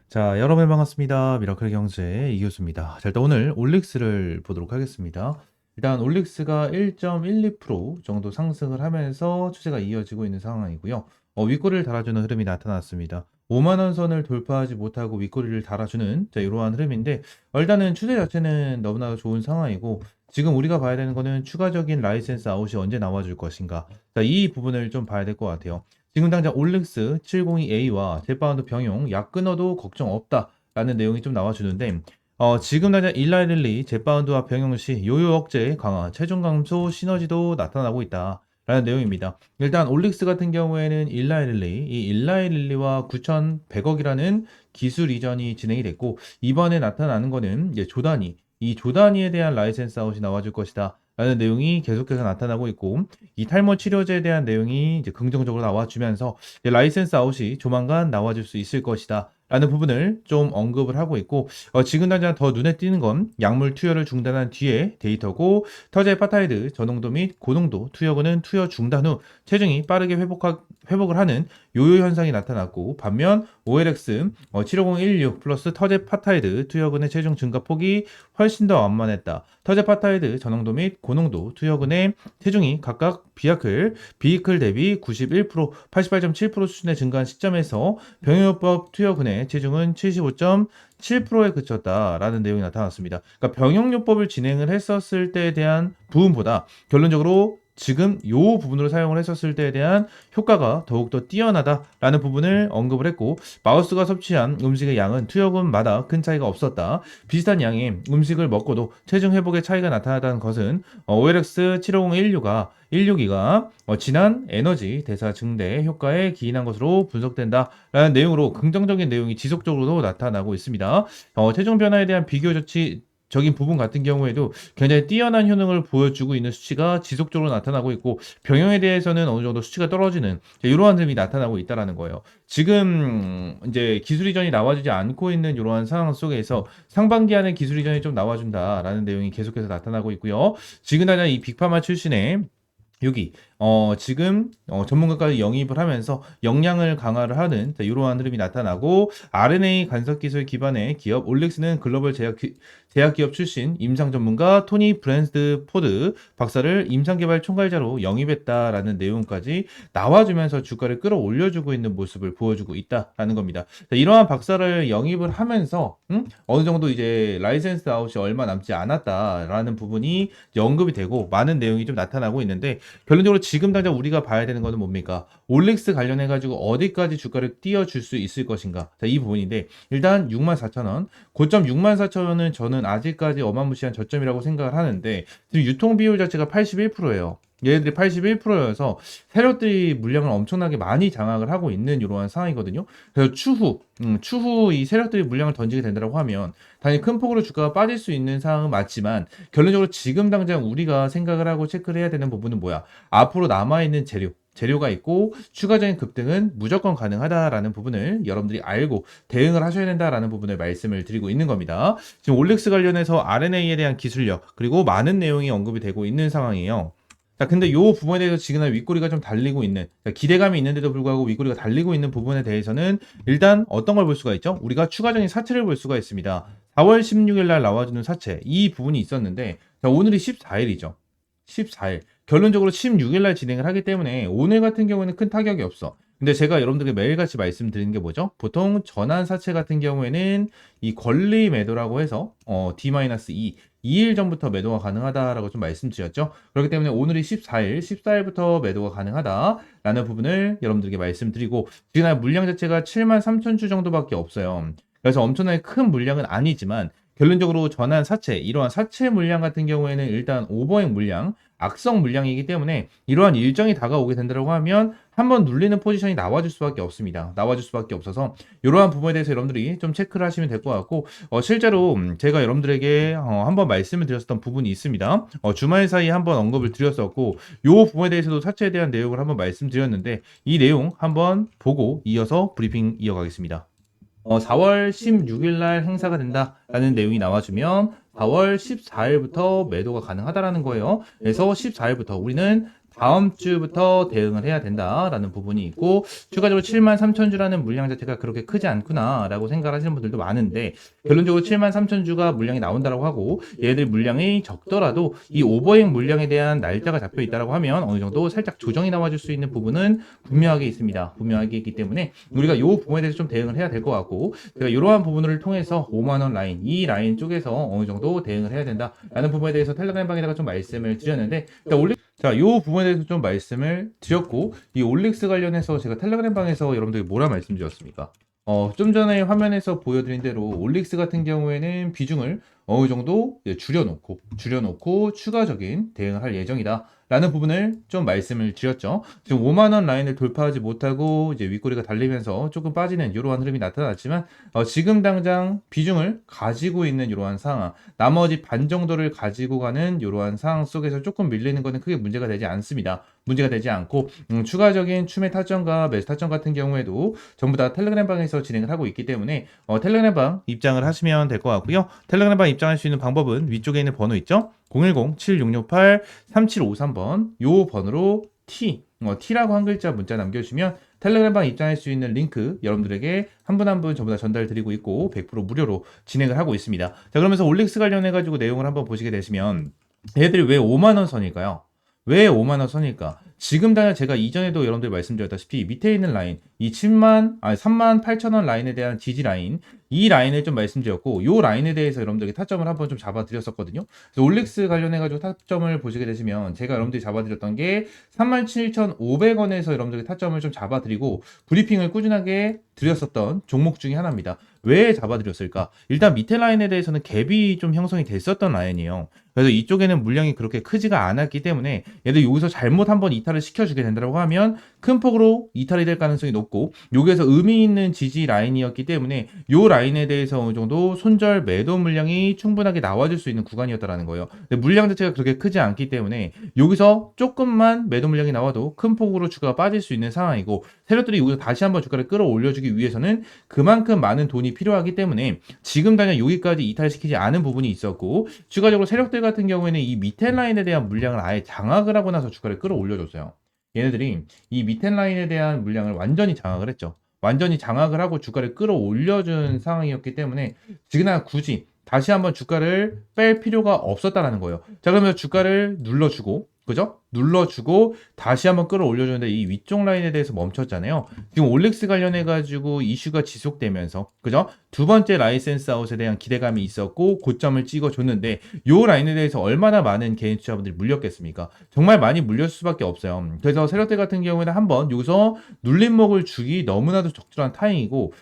자, 여러분 반갑습니다. 미라클 경제 이교수입니다. 자, 일단 오늘 올릭스를 보도록 하겠습니다. 일단 올릭스가 1.12% 정도 상승을 하면서 추세가 이어지고 있는 상황이고요. 윗꼬리를 달아주는 흐름이 나타났습니다. 5만 원 선을 돌파하지 못하고 윗꼬리를 달아주는 이러한 흐름인데 일단은 추세 자체는 너무나 좋은 상황이고 지금 우리가 봐야 되는 거는 추가적인 라이센스 아웃이 언제 나와줄 것인가. 자, 이 부분을 좀 봐야 될 것 같아요. 지금 당장 올릭스 702A와 제파운드 병용 약 끊어도 걱정 없다라는 내용이 좀 나와주는데 지금 당장 일라이릴리 제파운드와 병용 시 요요 억제 강화 체중 감소 시너지도 나타나고 있다라는 내용입니다. 일단 올릭스 같은 경우에는 일라이릴리 이 일라이릴리와 9,100억이라는 기술 이전이 진행이 됐고 이번에 나타나는 거는 이제 조단위 이 조단위에 대한 라이센스 아웃이 나와줄 것이다. 라는 내용이 계속해서 나타나고 있고 이 탈모 치료제에 대한 내용이 이제 긍정적으로 나와주면서 이제 라이센스 아웃이 조만간 나와줄 수 있을 것이다. 라는 부분을 좀 언급을 하고 있고 지금 당장 더 눈에 띄는 건 약물 투여를 중단한 뒤에 데이터고 터제파타이드 저농도 및 고농도 투여군은 투여 중단 후 체중이 빠르게 회복을 하는 요요 현상이 나타났고 반면 OLX 75016 플러스 터제파타이드 투여군의 체중 증가 폭이 훨씬 더 완만했다. 터제파타이드 저농도 및 고농도 투여군의 체중이 각각 비이클 대비 91%, 88.7% 수준의 증가한 시점에서 병용요법 투여군의 체중은 75.7%에 그쳤다라는 내용이 나타났습니다. 그러니까 병용요법을 진행을 했었을 때에 대한 부분보다 결론적으로 지금 이 부분으로 사용을 했었을 때에 대한 효과가 더욱더 뛰어나다라는 부분을 언급을 했고 마우스가 섭취한 음식의 양은 투여군마다 큰 차이가 없었다. 비슷한 양의 음식을 먹고도 체중 회복의 차이가 나타났다는 것은 OLX 75016가 진한 에너지 대사 증대 효과에 기인한 것으로 분석된다라는 내용으로 긍정적인 내용이 지속적으로 나타나고 있습니다. 체중 변화에 대한 비교 적인 부분 같은 경우에도 굉장히 뛰어난 효능을 보여주고 있는 수치가 지속적으로 나타나고 있고 병용에 대해서는 어느 정도 수치가 떨어지는 이러한 점이 나타나고 있다라는 거예요. 지금 이제 기술 이전이 나와주지 않고 있는 이러한 상황 속에서 상반기 안에 기술 이전이 좀 나와준다라는 내용이 계속해서 나타나고 있고요. 지금 당장 이 빅파마 출신의 여기 지금 전문가까지 영입을 하면서 역량을 강화를 하는 이러한 흐름이 나타나고 RNA 간섭 기술 기반의 기업 올릭스는 글로벌 제약 기업 출신 임상 전문가 토니 브랜드 포드 박사를 임상 개발 총괄자로 영입했다라는 내용까지 나와주면서 주가를 끌어올려주고 있는 모습을 보여주고 있다라는 겁니다. 이러한 박사를 영입을 하면서 어느 정도 이제 라이센스 아웃이 얼마 남지 않았다라는 부분이 이제 언급이 되고 많은 내용이 좀 나타나고 있는데 결론적으로 지금 당장 우리가 봐야 되는 거는 뭡니까? 올릭스 관련해가지고 어디까지 주가를 띄워줄 수 있을 것인가? 자, 이 부분인데, 일단 64,000원. 고점 64,000원은 저는 아직까지 어마무시한 저점이라고 생각을 하는데, 지금 유통 비율 자체가 81%예요. 얘네들이 81%여서 세력들이 물량을 엄청나게 많이 장악을 하고 있는 이러한 상황이거든요. 그래서 추후 이 세력들이 물량을 던지게 된다고 하면 당연히 큰 폭으로 주가가 빠질 수 있는 상황은 맞지만 결론적으로 지금 당장 우리가 생각을 하고 체크를 해야 되는 부분은 뭐야? 앞으로 남아있는 재료가 있고 추가적인 급등은 무조건 가능하다라는 부분을 여러분들이 알고 대응을 하셔야 된다라는 부분을 말씀을 드리고 있는 겁니다. 지금 올릭스 관련해서 RNA에 대한 기술력 그리고 많은 내용이 언급이 되고 있는 상황이에요. 자, 근데 요 부분에 대해서 지금 윗꼬리가 좀 달리고 있는, 기대감이 있는데도 불구하고 윗꼬리가 달리고 있는 부분에 대해서는 일단 어떤 걸 볼 수가 있죠? 우리가 추가적인 사채를 볼 수가 있습니다. 4월 16일 날 나와주는 사채, 이 부분이 있었는데, 자, 오늘이 14일이죠. 14일. 결론적으로 16일 날 진행을 하기 때문에 오늘 같은 경우에는 큰 타격이 없어. 근데 제가 여러분들께 매일같이 말씀드리는 게 뭐죠? 보통 전환 사채 같은 경우에는 이 권리 매도라고 해서 D-2 2일 전부터 매도가 가능하다라고 좀 말씀드렸죠. 그렇기 때문에 오늘이 14일부터 매도가 가능하다라는 부분을 여러분들에게 말씀드리고 지금 물량 자체가 73,000주 정도밖에 없어요. 그래서 엄청나게 큰 물량은 아니지만 결론적으로 전환 사채, 이러한 사채 물량 같은 경우에는 일단 오버행 물량, 악성 물량이기 때문에 이러한 일정이 다가오게 된다고 하면 한번 눌리는 포지션이 나와줄 수밖에 없습니다. 나와줄 수밖에 없어서 이러한 부분에 대해서 여러분들이 좀 체크를 하시면 될 것 같고 실제로 제가 여러분들에게 한번 말씀을 드렸었던 부분이 있습니다. 주말 사이에 한번 언급을 드렸었고 이 부분에 대해서도 사채에 대한 내용을 한번 말씀드렸는데 이 내용 한번 보고 이어서 브리핑 이어가겠습니다. 4월 16일 날 행사가 된다라는 내용이 나와주면 4월 14일부터 매도가 가능하다라는 거예요. 그래서 14일부터 우리는 다음 주부터 대응을 해야 된다라는 부분이 있고, 추가적으로 73,000주라는 물량 자체가 그렇게 크지 않구나라고 생각하시는 분들도 많은데, 결론적으로 73,000주가 물량이 나온다라고 하고 얘들 물량이 적더라도 이 오버행 물량에 대한 날짜가 잡혀 있다라고 하면 어느 정도 살짝 조정이 나와줄 수 있는 부분은 분명하게 있습니다. 분명하게 있기 때문에 우리가 이 부분에 대해서 좀 대응을 해야 될 것 같고, 제가 이러한 부분을 통해서 5만 원 라인, 이 라인 쪽에서 어느 정도 대응을 해야 된다라는 부분에 대해서 텔레그램 방에다가 좀 말씀을 드렸는데, 자, 이 부분에 대해서 좀 말씀을 드렸고, 이 올릭스 관련해서 제가 텔레그램 방에서 여러분들이 뭐라 말씀드렸습니까? 좀 전에 화면에서 보여드린 대로 올릭스 같은 경우에는 비중을 어느 정도 줄여놓고 추가적인 대응을 할 예정이다. 라는 부분을 좀 말씀을 드렸죠. 지금 5만 원 라인을 돌파하지 못하고 이제 윗꼬리가 달리면서 조금 빠지는 이러한 흐름이 나타났지만, 지금 당장 비중을 가지고 있는 이러한 상황, 나머지 반 정도를 가지고 가는 이러한 상황 속에서 조금 밀리는 것은 크게 문제가 되지 않습니다. 문제가 되지 않고, 추가적인 추매 타점과 매수 타점 같은 경우에도 전부 다 텔레그램 방에서 진행을 하고 있기 때문에 텔레그램 방 입장을 하시면 될 것 같고요. 텔레그램 방 입장할 수 있는 방법은 위쪽에 있는 번호 있죠? 010-7668-3753번 요 번호로 T라고 한 글자 문자 남겨주시면 텔레그램 방 입장할 수 있는 링크 여러분들에게 한 분 한 분 전부 다 전달 드리고 있고 100% 무료로 진행을 하고 있습니다. 자, 그러면서 올릭스 관련해가지고 내용을 한번 보시게 되시면 얘들이 왜 5만원 선일까요? 왜 5만원 선일까? 지금 당장 제가 이전에도 여러분들 말씀드렸다시피 밑에 있는 라인, 이 38,000원 라인에 대한 지지 라인, 이 라인을 좀 말씀드렸고, 이 라인에 대해서 여러분들에게 타점을 한번 좀 잡아드렸었거든요. 그래서 올릭스 관련해가지고 타점을 보시게 되시면 제가 여러분들이 잡아드렸던 게 37,500원에서 여러분들에게 타점을 좀 잡아드리고 브리핑을 꾸준하게 드렸었던 종목 중에 하나입니다. 왜 잡아드렸을까? 일단 밑에 라인에 대해서는 갭이 좀 형성이 됐었던 라인이에요. 그래서 이쪽에는 물량이 그렇게 크지가 않았기 때문에 얘들 여기서 잘못 한번 이탈을 시켜주게 된다고 하면 큰 폭으로 이탈이 될 가능성이 높고, 여기에서 의미 있는 지지 라인이었기 때문에 이 라인에 대해서 어느 정도 손절 매도 물량이 충분하게 나와줄 수 있는 구간이었다라는 거예요. 근데 물량 자체가 그렇게 크지 않기 때문에 여기서 조금만 매도 물량이 나와도 큰 폭으로 주가가 빠질 수 있는 상황이고, 세력들이 여기서 다시 한번 주가를 끌어올려주기 위해서는 그만큼 많은 돈이 필요하기 때문에 지금 당장 여기까지 이탈시키지 않은 부분이 있었고, 추가적으로 세력들 같은 경우에는 이 밑에 라인에 대한 물량을 아예 장악을 하고 나서 주가를 끌어올려줬어요. 얘네들이 이 밑에 라인에 대한 물량을 완전히 장악을 했죠. 완전히 장악을 하고 주가를 끌어올려준 상황이었기 때문에 지금 굳이 다시 한번 주가를 뺄 필요가 없었다라는 거예요. 자, 그러면 주가를 눌러주고, 그죠? 눌러주고 다시 한번 끌어올려주는데 이 위쪽 라인에 대해서 멈췄잖아요. 지금 올릭스 관련해가지고 이슈가 지속되면서, 그죠? 두 번째 라이센스 아웃에 대한 기대감이 있었고 고점을 찍어줬는데, 요 라인에 대해서 얼마나 많은 개인 투자분들이 물렸겠습니까? 정말 많이 물렸을 수밖에 없어요. 그래서 세력들 같은 경우에는 한번 여기서 눌림목을 주기 너무나도 적절한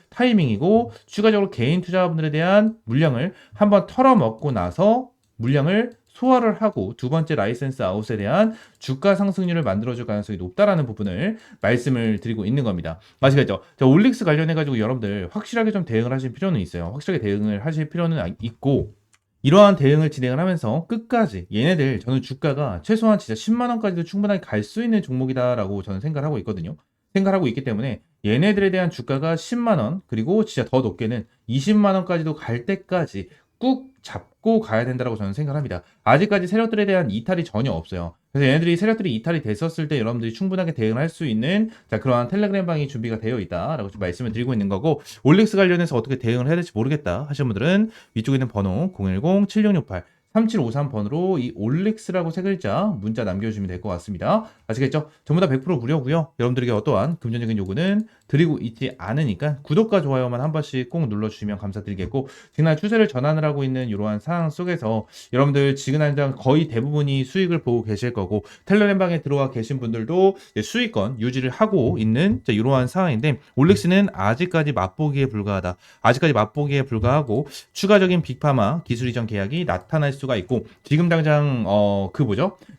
타이밍이고 추가적으로 개인 투자분들에 대한 물량을 한번 털어먹고 나서 물량을 소화를 하고 두 번째 라이센스 아웃에 대한 주가 상승률을 만들어줄 가능성이 높다라는 부분을 말씀을 드리고 있는 겁니다. 아시겠죠? 자, 올릭스 관련해가지고 여러분들 확실하게 좀 대응을 하실 필요는 있어요. 확실하게 대응을 하실 필요는 있고, 이러한 대응을 진행을 하면서 끝까지 얘네들, 저는 주가가 최소한 진짜 10만원까지도 충분하게 갈 수 있는 종목이다라고 저는 생각을 하고 있거든요. 생각하고 있기 때문에 얘네들에 대한 주가가 10만원, 그리고 진짜 더 높게는 20만원까지도 갈 때까지 꾹 잡고 가야 된다고 저는 생각을 합니다. 아직까지 세력들에 대한 이탈이 전혀 없어요. 그래서 얘네들이 세력들이 이탈이 됐었을 때 여러분들이 충분하게 대응을 할 수 있는 그러한 텔레그램 방이 준비가 되어 있다라고 좀 말씀을 드리고 있는 거고, 올릭스 관련해서 어떻게 대응을 해야 될지 모르겠다 하시는 분들은 위쪽에 있는 번호 010-7668-3753번으로 이 올릭스라고 세 글자 문자 남겨주시면 될 것 같습니다. 아시겠죠? 전부 다 100% 무료고요. 여러분들에게 어떠한 금전적인 요구는 드리고 있지 않으니까 구독과 좋아요만 한 번씩 꼭 눌러주시면 감사드리겠고, 지금 추세를 전환을 하고 있는 이러한 상황 속에서 여러분들 지금 당장 거의 대부분이 수익을 보고 계실 거고, 텔레그램 방에 들어와 계신 분들도 수익권 유지를 하고 있는 이러한 상황인데, 올릭스는 아직까지 맛보기에 불과하다. 아직까지 맛보기에 불과하고 추가적인 빅파마 기술 이전 계약이 나타날 수가 있고, 지금 당장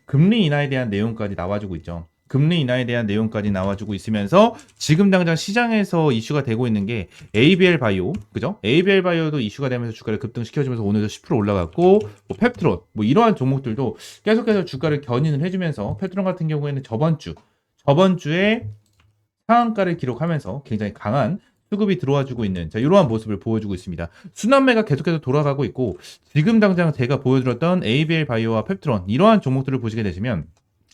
금리 인하에 대한 내용까지 나와주고 있죠. 금리 인하에 대한 내용까지 나와주고 있으면서 지금 당장 시장에서 이슈가 되고 있는 게 ABL 바이오, 그죠? ABL 바이오도 이슈가 되면서 주가를 급등시켜주면서 오늘도 10% 올라갔고, 펩트론, 이러한 종목들도 계속해서 주가를 견인을 해주면서, 펩트론 같은 경우에는 저번 주에 상한가를 기록하면서 굉장히 강한 수급이 들어와주고 있는 이러한 모습을 보여주고 있습니다. 순환매가 계속해서 돌아가고 있고, 지금 당장 제가 보여드렸던 ABL 바이오와 펩트론 이러한 종목들을 보시게 되시면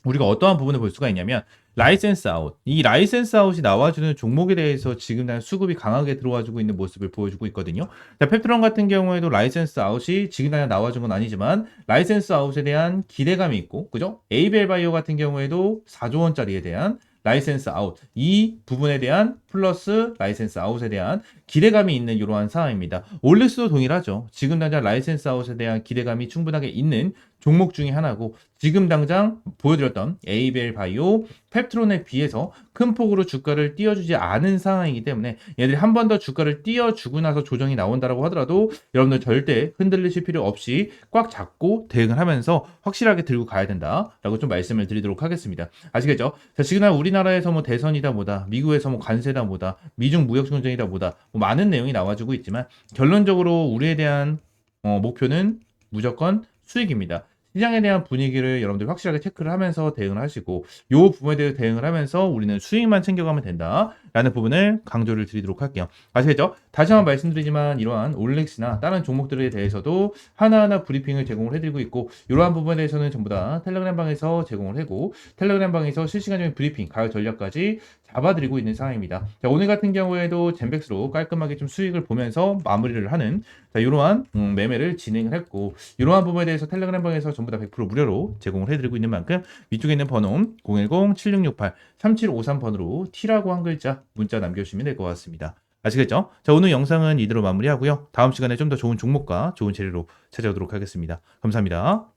우리가 어떠한 부분을 볼 수가 있냐면 라이센스 아웃. 이 라이센스 아웃이 나와주는 종목에 대해서 지금 난 수급이 강하게 들어와주고 있는 모습을 보여주고 있거든요. 자, 펩트론 같은 경우에도 라이센스 아웃이 지금 당장 나와준 건 아니지만 라이센스 아웃에 대한 기대감이 있고, 그죠? 에이벨 바이오 같은 경우에도 4조 원짜리에 대한 라이센스 아웃, 이 부분에 대한 플러스 라이센스 아웃에 대한 기대감이 있는 이러한 상황입니다. 올릭스도 동일하죠. 지금 당장 라이센스 아웃에 대한 기대감이 충분하게 있는 종목 중에 하나고, 지금 당장 보여드렸던 에이벨 바이오, 펩트론에 비해서 큰 폭으로 주가를 띄워주지 않은 상황이기 때문에 얘들이 한 번 더 주가를 띄워주고 나서 조정이 나온다라고 하더라도 여러분들 절대 흔들리실 필요 없이 꽉 잡고 대응을 하면서 확실하게 들고 가야 된다라고 좀 말씀을 드리도록 하겠습니다. 아시겠죠? 자, 지금 우리나라에서 뭐 대선이다 뭐다, 미국에서 뭐 관세다 뭐다, 미중 무역 전쟁이다 뭐다, 뭐 많은 내용이 나와주고 있지만 결론적으로 우리에 대한 목표는 무조건 수익입니다. 시장에 대한 분위기를 여러분들 확실하게 체크를 하면서 대응을 하시고, 요 부분에 대해서 대응을 하면서 우리는 수익만 챙겨가면 된다라는 부분을 강조를 드리도록 할게요. 아시겠죠? 다시 한번 말씀드리지만 이러한 올릭스나 다른 종목들에 대해서도 하나하나 브리핑을 제공을 해드리고 있고, 이러한 부분에 대해서는 전부 다 텔레그램 방에서 제공을 하고, 텔레그램 방에서 실시간적인 브리핑, 가격 전략까지 잡아드리고 있는 상황입니다. 자, 오늘 같은 경우에도 젠백스로 깔끔하게 좀 수익을 보면서 마무리를 하는, 자, 이러한 매매를 진행을 했고, 이러한 부분에 대해서 텔레그램 방에서 전부 다 100% 무료로 제공을 해드리고 있는 만큼 위쪽에 있는 번호 010-7668-3753번으로 T라고 한 글자 문자 남겨주시면 될 것 같습니다. 아시겠죠? 자, 오늘 영상은 이대로 마무리하고요. 다음 시간에 좀 더 좋은 종목과 좋은 재료로 찾아오도록 하겠습니다. 감사합니다.